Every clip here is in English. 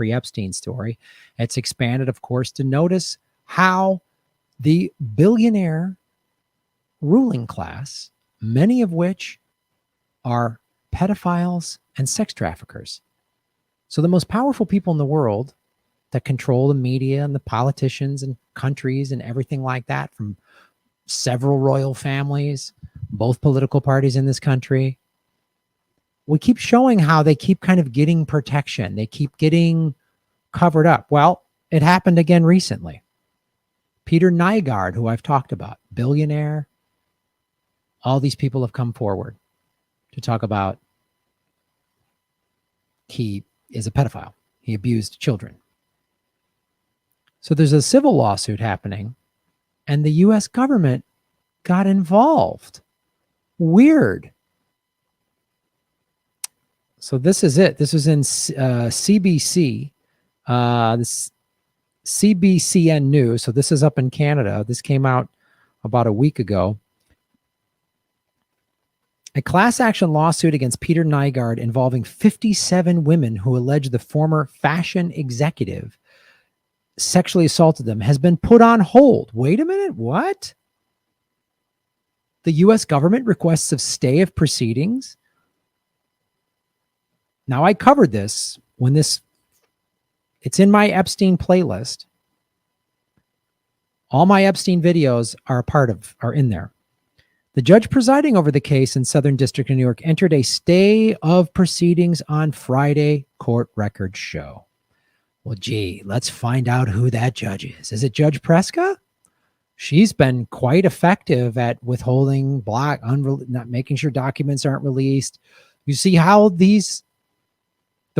Jeffrey Epstein story. It's expanded, of course, to notice how the billionaire ruling class, many of which are pedophiles and sex traffickers. So the most powerful people in the world that control the media and the politicians and countries and everything like that, from several royal families, both political parties in this country, we keep showing how they keep kind of getting protection. They keep getting covered up. Well, it happened again recently. Peter Nygard, who I've talked about, billionaire, all these people have come forward to talk about he is a pedophile. He abused children. So there's a civil lawsuit happening, and the U.S. government got involved. Weird. So this is it. This was in CBC, this CBCN News. So this is up in Canada. This came out about a week ago. A class action lawsuit against Peter Nygard involving 57 women who allege the former fashion executive sexually assaulted them has been put on hold. Wait a minute. What? The U.S. government requests a stay of proceedings. Now, I covered this when it's in my Epstein playlist. All my Epstein videos are in there. The judge presiding over the case in Southern District of New York entered a stay of proceedings on Friday, court records show. Well, gee, let's find out who that judge is. Is it Judge Preska? She's been quite effective at withholding, not making sure documents aren't released. You see how the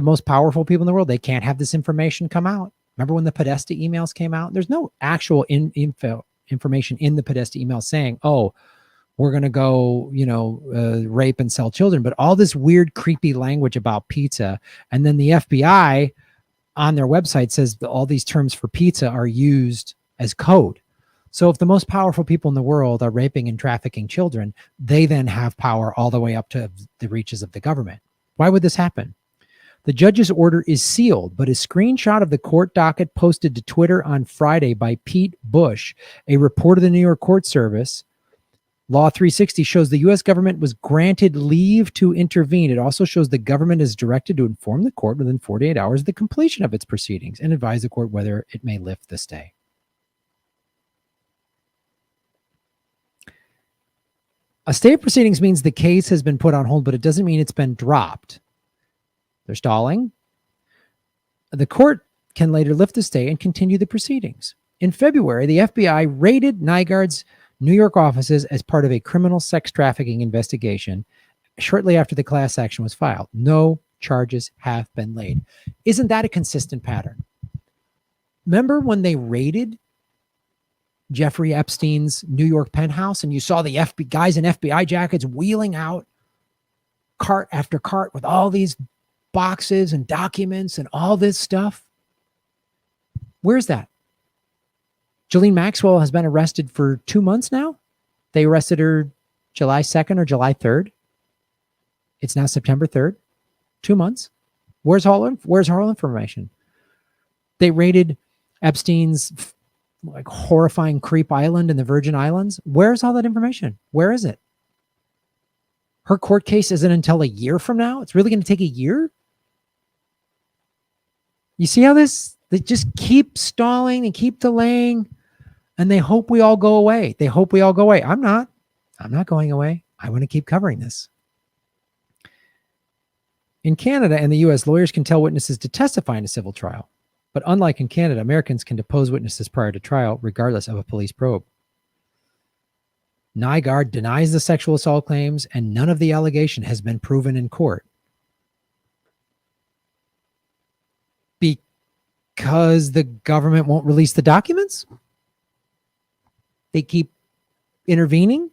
most powerful people in the world, they can't have this information come out. Remember when the Podesta emails came out? There's no actual information in the Podesta email saying, oh, we're going to go, rape and sell children. But all this weird, creepy language about pizza. And then the FBI on their website says that all these terms for pizza are used as code. So if the most powerful people in the world are raping and trafficking children, they then have power all the way up to the reaches of the government. Why would this happen? The judge's order is sealed, but a screenshot of the court docket posted to Twitter on Friday by Pete Bush, a reporter of the New York Court Service, Law 360, shows the U.S. government was granted leave to intervene. It also shows the government is directed to inform the court within 48 hours of the completion of its proceedings and advise the court whether it may lift the stay. A stay of proceedings means the case has been put on hold, but it doesn't mean it's been dropped. They're stalling. The court can later lift the stay and continue the proceedings. In February, the FBI raided Nygard's New York offices as part of a criminal sex trafficking investigation shortly after the class action was filed. No charges have been laid. Isn't that a consistent pattern? Remember when they raided Jeffrey Epstein's New York penthouse and you saw the guys in FBI jackets wheeling out cart after cart with all these boxes and documents and all this stuff? Where's that? Ghislaine Maxwell has been arrested for 2 months now. They arrested her July 2nd or July 3rd. It's now September 3rd. 2 months. Where's her information? They raided Epstein's horrifying creep island in the Virgin Islands. Where's all that information? Where is it? Her court case isn't until a year from now. It's really going to take a year. You see how they just keep stalling and keep delaying, and they hope we all go away. I'm not going away. I want to keep covering this. In Canada and the US, lawyers can tell witnesses to testify in a civil trial. But unlike in Canada, Americans can depose witnesses prior to trial, regardless of a police probe. Nygard denies the sexual assault claims, and none of the allegation has been proven in court. Because the government won't release the documents? They keep intervening?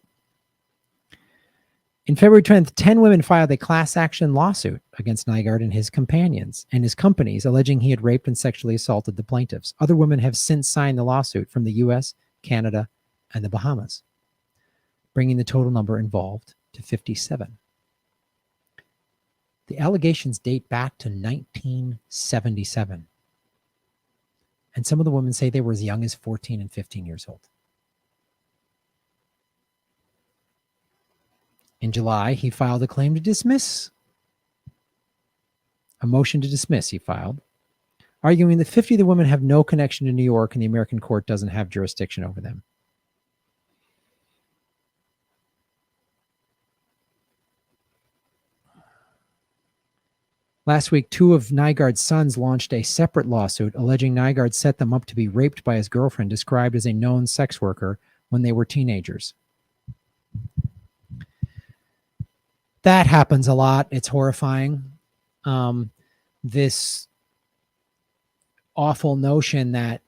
In February 20th, 10 women filed a class action lawsuit against Nygard and his companions and his companies, alleging he had raped and sexually assaulted the plaintiffs. Other women have since signed the lawsuit from the US, Canada, and the Bahamas, bringing the total number involved to 57. The allegations date back to 1977. And some of the women say they were as young as 14 and 15 years old. In July, he filed a claim to dismiss. A motion to dismiss he filed, arguing that 50 of the women have no connection to New York and the American court doesn't have jurisdiction over them. Last week, 2 of Nygard's sons launched a separate lawsuit alleging Nygard set them up to be raped by his girlfriend, described as a known sex worker, when they were teenagers. That happens a lot. It's horrifying. This awful notion that,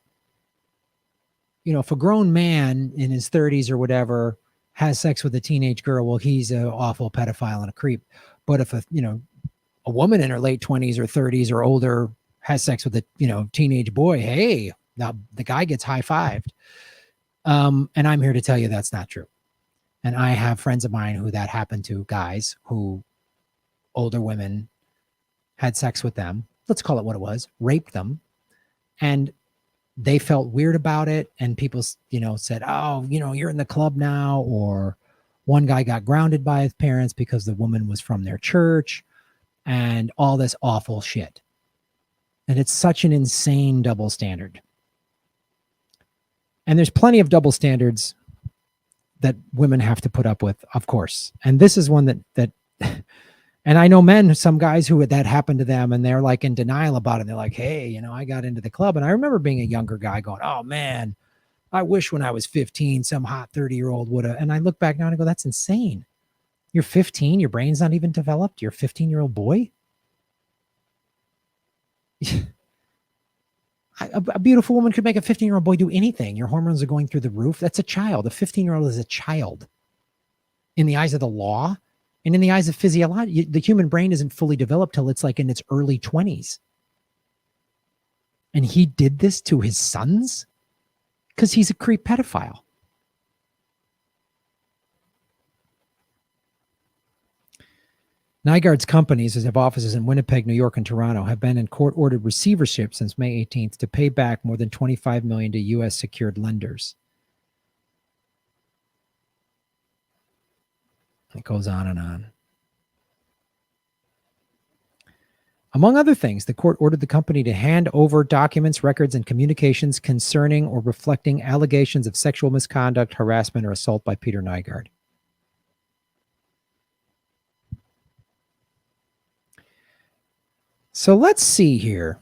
if a grown man in his 30s or whatever has sex with a teenage girl, well, he's an awful pedophile and a creep. But if a woman in her late 20s or 30s or older has sex with a teenage boy, hey, now the guy gets high-fived. And I'm here to tell you that's not true. And I have friends of mine who that happened to, guys who older women had sex with them. Let's call it what it was, raped them. And they felt weird about it. And people, said, oh, you're in the club now. Or one guy got grounded by his parents because the woman was from their church, and all this awful shit. And it's such an insane double standard. And there's plenty of double standards that women have to put up with, of course. And this is one that and I know men, some guys who that happened to them, and they're like in denial about it. They're like, hey, I got into the club. And I remember being a younger guy going, oh man, I wish when I was 15, some hot 30-year-old would have. And I look back now and I go, that's insane. You're 15, your brain's not even developed. You're a 15-year-old boy. A beautiful woman could make a 15-year-old boy do anything. Your hormones are going through the roof. That's a child. A 15-year-old is a child in the eyes of the law, and in the eyes of physiology. The human brain isn't fully developed till it's like in its early 20s. And he did this to his sons because he's a creep pedophile. Nygard's companies, that have offices in Winnipeg, New York, and Toronto, have been in court-ordered receivership since May 18th to pay back more than $25 million to U.S. secured lenders. It goes on and on. Among other things, the court ordered the company to hand over documents, records, and communications concerning or reflecting allegations of sexual misconduct, harassment, or assault by Peter Nygard. So let's see here.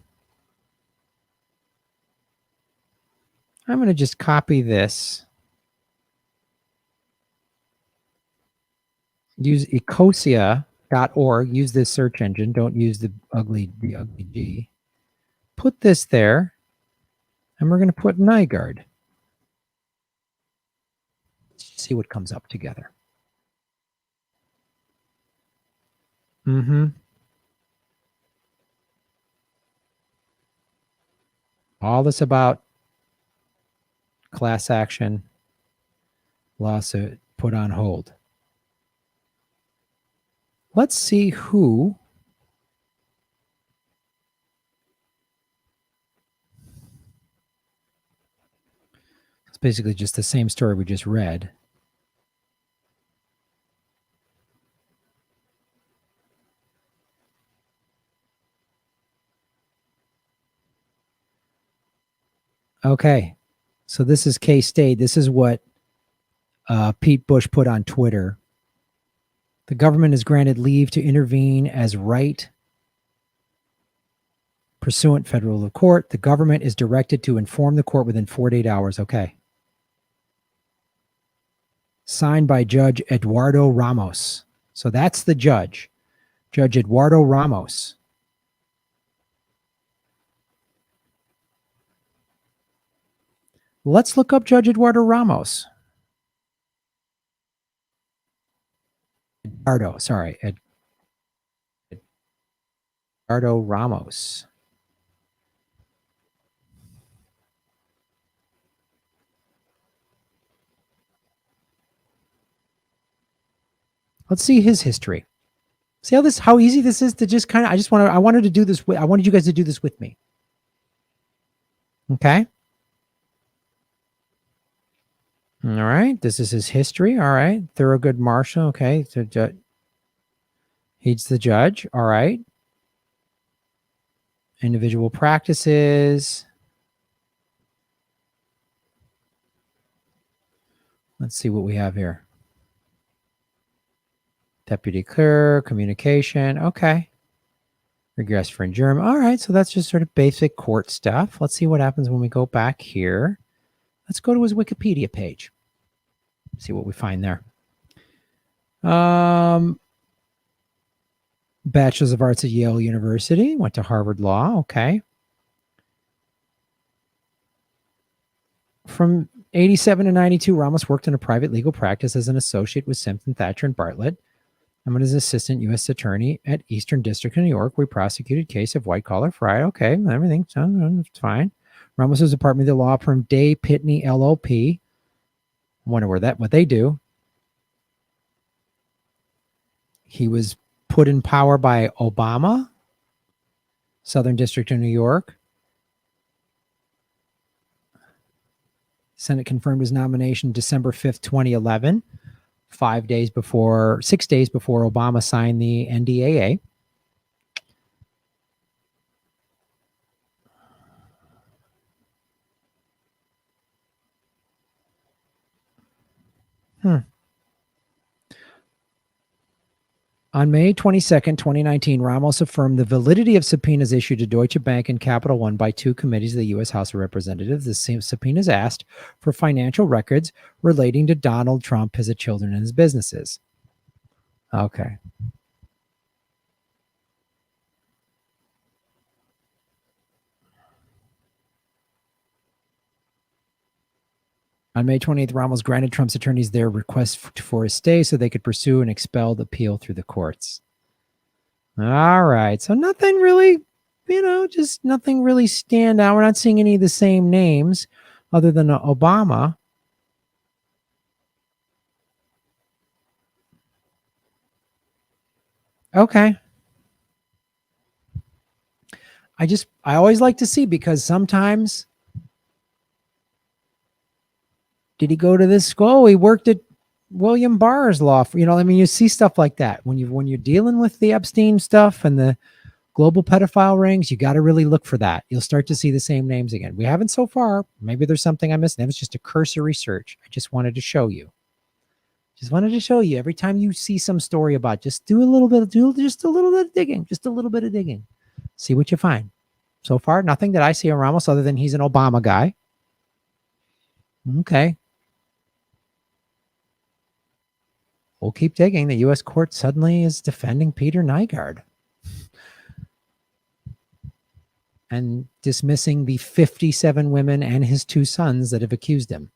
I'm going to just copy this. Use ecosia.org. Use this search engine. Don't use the ugly G. Put this there. And we're going to put Nygard. Let's see what comes up together. All this about class action, lawsuit, put on hold. Let's see who it's basically just the same story we just read. Okay, so this is K-State. This is what Pete Bush put on Twitter. The government is granted leave to intervene as right pursuant federal court. The government is directed to inform the court within 48 hours. Okay. Signed by Judge Edgardo Ramos. So that's the judge. Judge Edgardo Ramos. Let's look up Judge Edgardo Ramos. Edgardo, sorry. Edgardo Ramos. Let's see his history. See how easy this is to just kind of, I wanted you guys to do this with me. Okay. All right. This is his history. All right. Thorogood Marshall. Okay. So he's the judge. All right. Individual practices. Let's see what we have here. Deputy clerk, communication. Okay. Regress for adjournment. All right. So that's just sort of basic court stuff. Let's see what happens when we go back here. Let's go to his Wikipedia page. See what we find there. Bachelor's of Arts at Yale University. Went to Harvard Law. Okay. From 87 to 92, Ramos worked in a private legal practice as an associate with Simpson, Thatcher, and Bartlett. I'm as assistant U.S. attorney at Eastern District of New York. We prosecuted case of white-collar fraud. Okay, everything's fine. Ramos was a partner of the law firm Day Pitney LLP. I wonder what they do. He was put in power by Obama, Southern District of New York. Senate confirmed his nomination December 5th, 2011, 6 days before Obama signed the NDAA. On May 22nd, 2019, Ramos affirmed the validity of subpoenas issued to Deutsche Bank and Capital One by 2 committees of the U.S. House of Representatives. The same subpoenas asked for financial records relating to Donald Trump, his children, and his businesses. Okay. On May 28th, Ramos granted Trump's attorneys their request for a stay so they could pursue an expelled appeal through the courts. All right. So nothing really, just nothing really stand out. We're not seeing any of the same names other than Obama. Okay. I always like to see, because sometimes, did he go to this school? He worked at William Barr's law. You see stuff like that when you're dealing with the Epstein stuff and the global pedophile rings. You got to really look for that. You'll start to see the same names again. We haven't so far. Maybe there's something I missed. That was just a cursory search. I just wanted to show you. Every time you see some story about, just do just a little bit of digging. See what you find. So far, nothing that I see on Ramos other than he's an Obama guy. Okay. We'll keep digging. The U.S. court suddenly is defending Peter Nygard and dismissing the 57 women and his 2 sons that have accused him.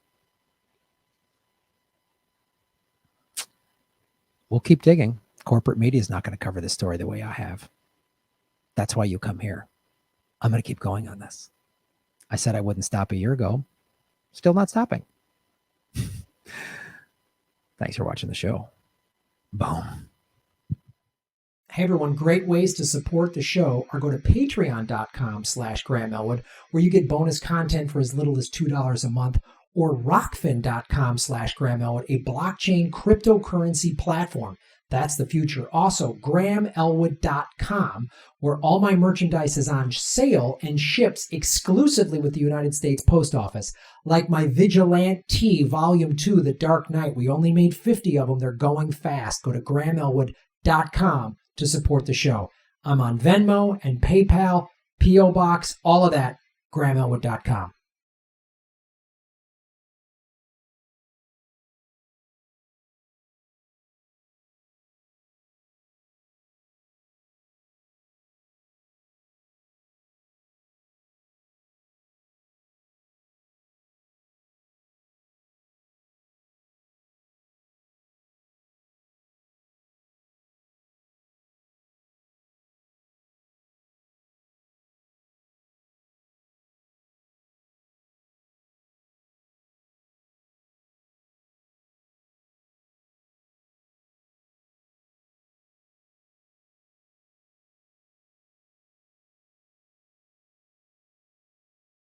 We'll keep digging. Corporate media is not going to cover this story the way I have. That's why you come here. I'm going to keep going on this. I said I wouldn't stop a year ago. Still not stopping. Thanks for watching the show. Boom. Hey everyone, great ways to support the show are go to patreon.com/Graham Elwood, where you get bonus content for as little as $2 a month, or rockfin.com/Graham Elwood, a blockchain cryptocurrency platform. That's the future. Also, GrahamElwood.com, where all my merchandise is on sale and ships exclusively with the United States Post Office. Like my Vigilante Volume 2, The Dark Knight. We only made 50 of them. They're going fast. Go to GrahamElwood.com to support the show. I'm on Venmo and PayPal, P.O. Box, all of that, GrahamElwood.com.